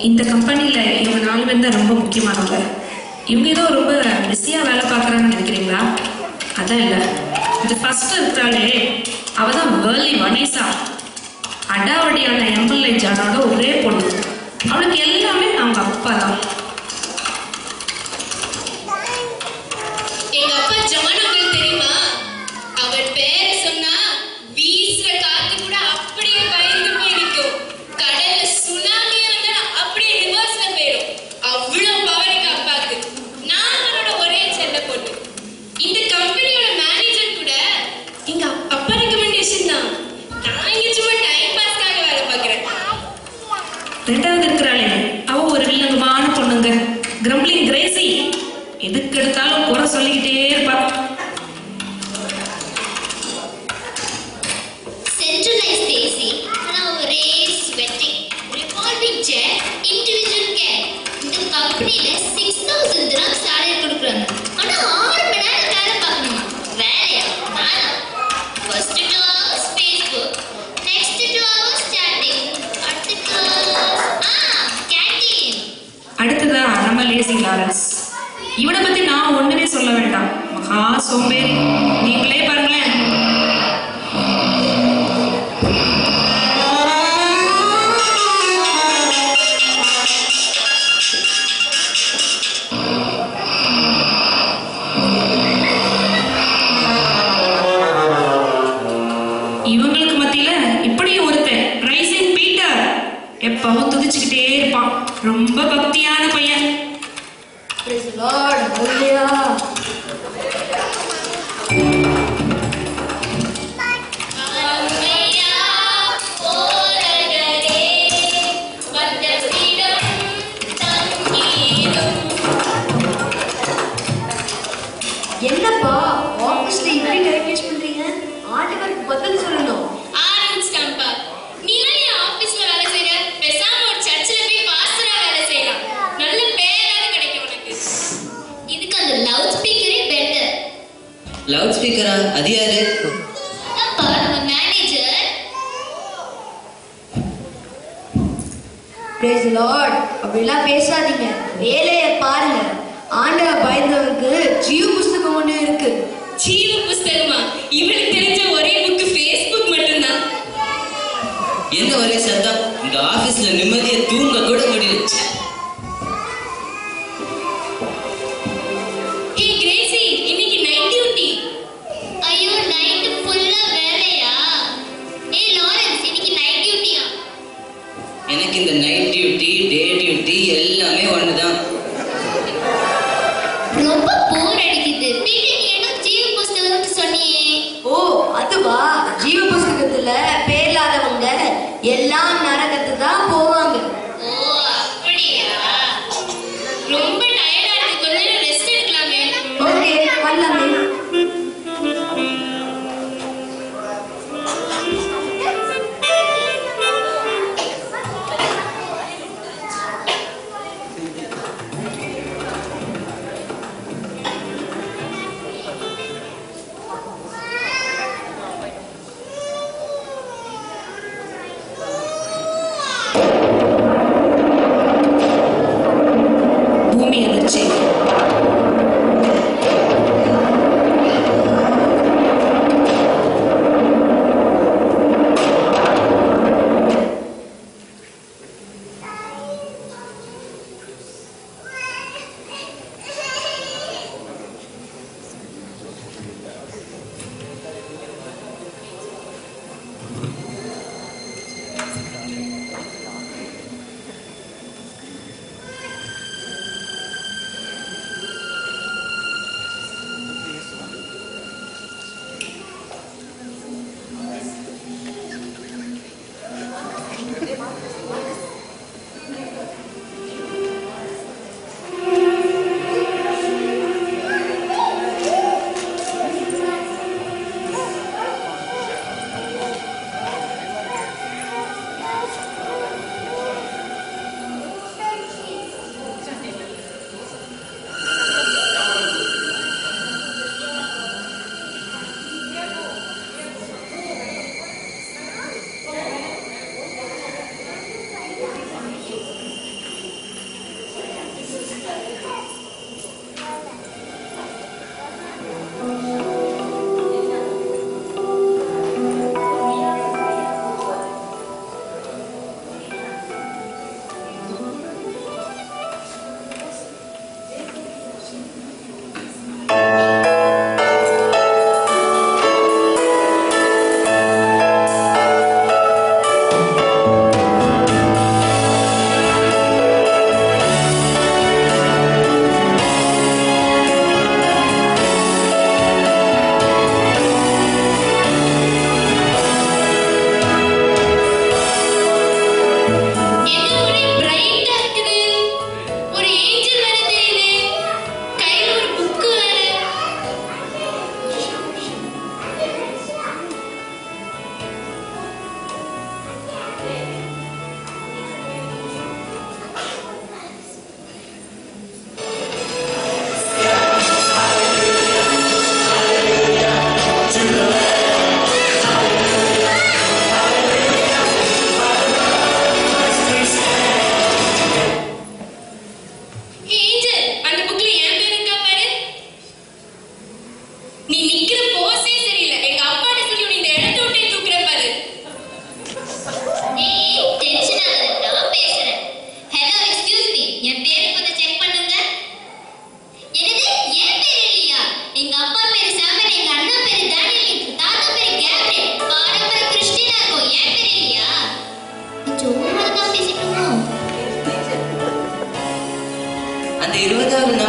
இந்த கம்பெனியில் இவங்க 4 பேர் தான் ரொம்ப முக்கியமானவங்க. இவங்க ஏதோ ரொம்ப பிஸியாக வேலை பார்க்குறாங்கன்னு நினைக்கிறீங்களா? அதான் இல்லை. இது ஃபர்ஸ்ட் இருக்கிறாளே அவள் தான் வேர்லி வனேசா. அடாவடியான எம்எல்ஏ ஜானோட ஒரே பொண்ணு. அவளுக்கு எல்லாமே அவங்க அப்பா தான். எங்க அப்பா ஜான் உங்களுக்கு தெரியுமா? அவர் பேரை சொன்னா வீசுற காத்து கூட அப்படியே பயந்து போய் நிற்கும். கடல்ல சுனாமி வந்தா அப்படியே ரிவர்ஸ்ல போயிடும். அவ்வளவு பவர் எங்க அப்பாக்கு. நான் அவரோட ஒரே செல்ல பொண்ணு. இந்த கம்பெனியோட மேனேஜர் கூட எங்க அப்பா ரெக்கமெண்டேஷன் தான். நான் இங்க சும்மா டைம் பாஸ்க்காக வேலை பார்க்கிறேன். ரெண்டாவது இருக்கிறாளே அவ ஒரு வில்லங்கமான பொண்ணுங்க, கிரம்பிளிங் கிரேசி. எதுக்கு எடுத்தாலும் குறை சொல்லிக்கிட்டே இருப்பா. Centralized AC, ஆனா ஒரே sweating, revolving chair, individual care. இந்த கம்பெனில 6000 dirham salary கொடுக்குறாங்க. ஆனா 6 மணி நேரம் வேலை பார்க்கணுமா? வேலையா? நானா? First 2 hours Facebook, next 2 hours chatting, அடுத்த 2 hours canteen. அடுத்ததா நம்ம லேசி லாரன்ஸ். இவனை பத்தி நான் ஒண்ணுமே சொல்ல வேண்டாம். மகா சோம்பேறி. நீங்களே பாருங்களேன். இவங்களுக்கு மத்தியில இப்படியும் ஒருத்தன் ரைசிங் பீட்டர். எப்பவும் துதிச்சுக்கிட்டே இருப்பான். ரொம்ப பக்தியான பையன். Praise the Lord. Hallelujah. அம்மையா ஓரகரே வந்தவிடம் தங்கீரும். என்னப்பா ஆபீஸ்ல இப்படி டைம் வேஸ்ட் பண்றீங்க? ஆண்டவருக்கு பதில் சொல்லணும். ஆரம்பிச்சிட்டாம்பா. நீலாம் என் ஆபீஸ்ல வேலை செய்யற, பேசாம ஒரு சர்ச்சில் போய் பாஸ்டரா வேலை செய்யலாம். நல்ல பேராவது கிடைக்கும் உனக்கு. இதுக்கு அந்த லவுட் ஸ்பீக்கரே பெட்டர். லவுட் ஸ்பீக்கரா? அது யாரு? அப்பா நம்ம மேனேஜர். Praise the Lord. அப்படிலாம் பேசாதீங்க. வேலையை பாருங்க. ஆண்டவர் பயந்தவருக்கு ஜீவ புஸ்தகம் ஒண்ணு இருக்கு. ஜீவ புஸ்தகமா? இவனுக்கு தெரிஞ்ச ஒரே புக் Facebook மட்டும்தான். என்ன ஒரே சத்தம்? இந்த ஆபீஸ்ல நிம்மதியா தூங்க கூட முடியல. ஹே கிரேசி, இன்னைக்கு நைட் டியூட்டி. ஐயோ நைட் ஃபுல்லா வேலையா? ஏய் லாரன்ஸ் இன்னைக்கு நைட் டியூட்டியா? எனக்கு இந்த நைட் டியூட்டி டே டியூட்டி எல்லாமே ஒண்ணுதான். ரொம்ப போர் அடிக்குது. பின்ன நீ என்ன ஜீவ புஸ்தகம்னு சொன்னியே? ஓ அதுவா? ஜீவ புஸ்தகத்துல பேர்லாதவங்க எல்லாம் நரகத்துக்கு தான் போவாங்க. ஓ அப்படியா? ரொம்ப டயர்டா இருக்கு. கொஞ்ச நேரம் ரெஸ்ட் எடுக்கலாமே. ஓகே வரலாமே.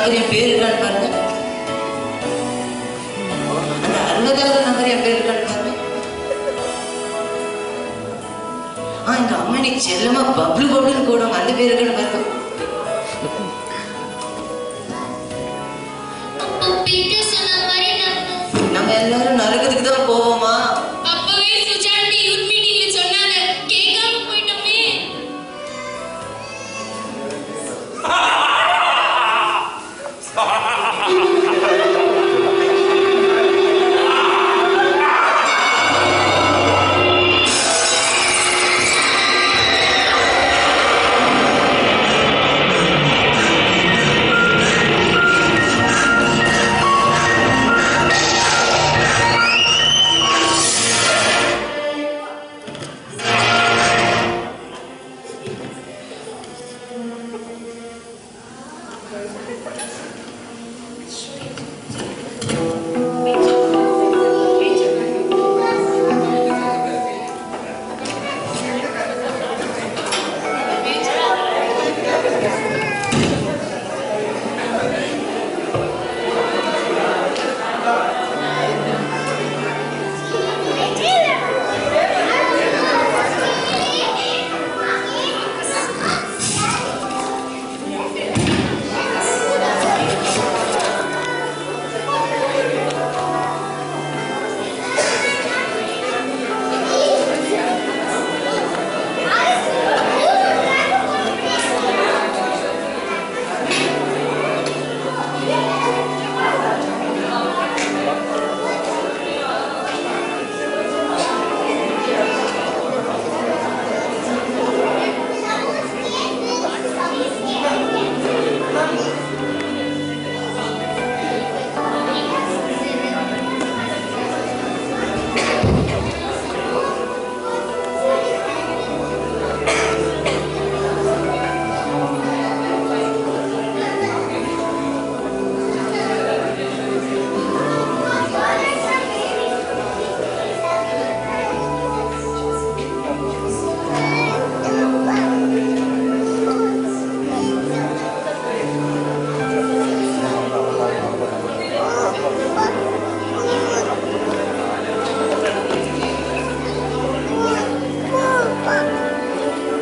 நம்பர் என் பேர் இருக்கான்னு பாருங்க. அந்த 60வது நம்பர் என் பேர் இருக்கான்னு பாருங்க. எங்க அம்மா நீ செல்லமா பப்ளு பப்ளுன்னு கூடுவாங்க, அந்த பேர் இருக்கான்னு பாருங்க. நம்ம எல்லாரும் நரகத்துக்கு தான் போவோமா? அப்பவே சுஜாதி யூத் மீட்டிங்ல சொன்னாங்க, கேட்காம போயிட்டோமே.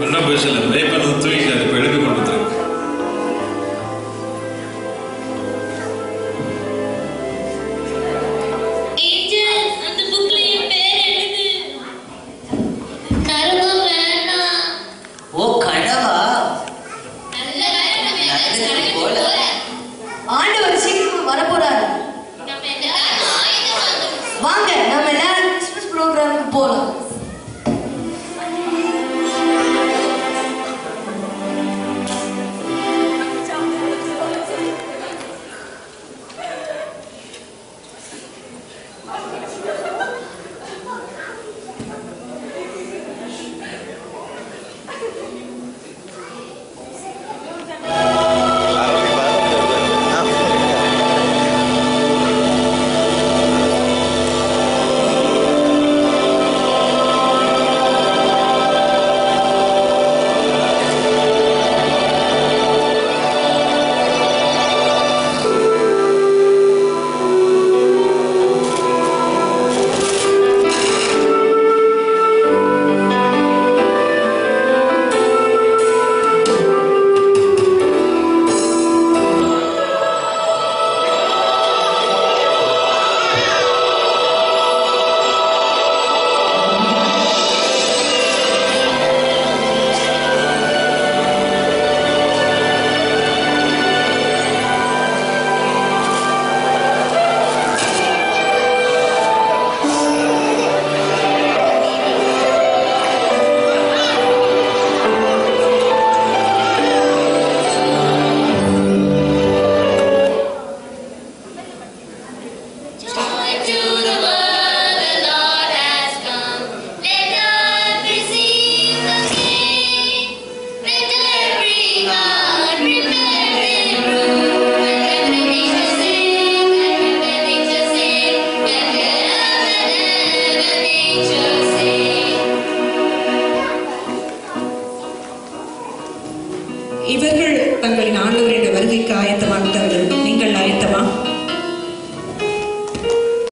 என்ன பேசல